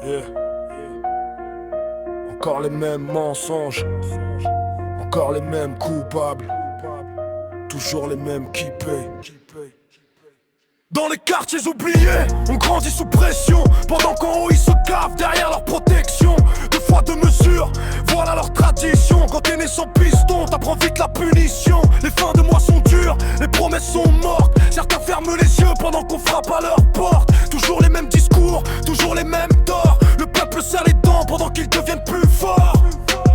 Yeah. Encore les mêmes mensonges, encore les mêmes coupables, toujours les mêmes qui payent. Dans les quartiers oubliés, on grandit sous pression, pendant qu'en haut ils se cavent derrière leur protection. Deux fois deux mesures, voilà leur tradition. Quand t'es né sans piston, t'apprends vite la punition. Les fins de mois sont dures, les promesses sont mortes. Certains ferment les yeux pendant qu'on frappe à leur porte. Toujours les mêmes discours, toujours les mêmes torts. Le peuple serre les dents pendant qu'ils deviennent plus forts.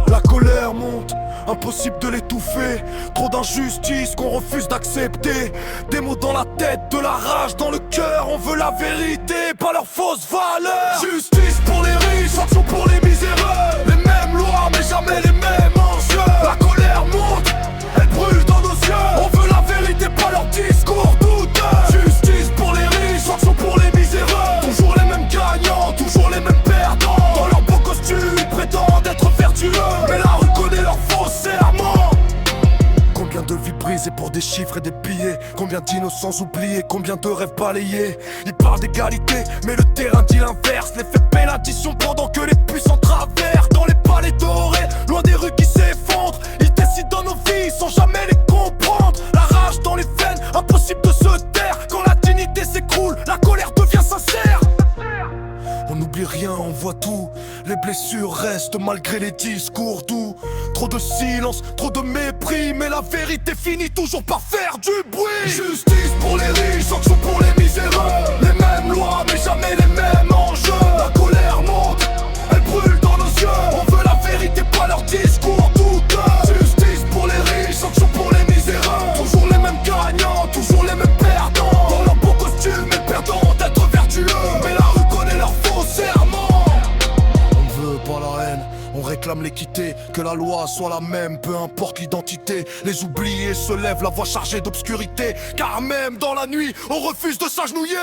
La colère monte, impossible de l'étouffer. Trop d'injustice qu'on refuse d'accepter. Des mots dans la tête, de la rage dans le cœur. On veut la vérité, pas leurs fausses valeurs. Justice pour les riches, sanction pour les miséreux. Les mêmes lois mais jamais les mêmes enjeux. La colère monte, elle brûle dans nos yeux. On veut la vérité, pas leurs discours douteux. Justice pour les riches, sanction pour les miséreux. Toujours les mêmes gagnants, toujours les mêmes perdants. Dans leurs beaux costumes, ils prétendent être vertueux, mais la rue connaît leurs faux serments. Combien de vies brisées pour des chiffres et des billets? Combien d'innocents oubliés? Combien de rêves balayés? Ils parlent d'égalité, mais le terrain dit l'inverse. L'effet paie l'addition pendant que les puissants traversent. Dans les palais dorés, loin des rues qui s'effondrent. Ils décident dans nos vies sans jamais les comprendre. La rage dans les veines, impossible de se taire. Quand la dignité s'écroule, la colère devient sincère. On n'oublie rien, on voit tout. Les blessures restent malgré les discours doux. Trop de silence, trop de mépris, mais la vérité finit toujours par faire du bruit. Justice pour les riches, sanction pour les miséreux. Les mêmes lois, mais jamais les mêmes enjeux. La colère monte, elle brûle dans nos yeux. On veut la vérité, pas leur discours douteux. Justice pour les riches, sanction pour les miséreux. Toujours les mêmes gagnants, toujours les mêmes perdants. Dans leurs beaux costumes, ils perdants d'être vertueux, mais la rue connaît leurs faux serments. On veut pas la haine, on réclame l'équité, que la loi soit la même, peu importe l'identité. Les oubliés se lèvent, la voix chargée d'obscurité, car même dans la nuit, on refuse de s'agenouiller.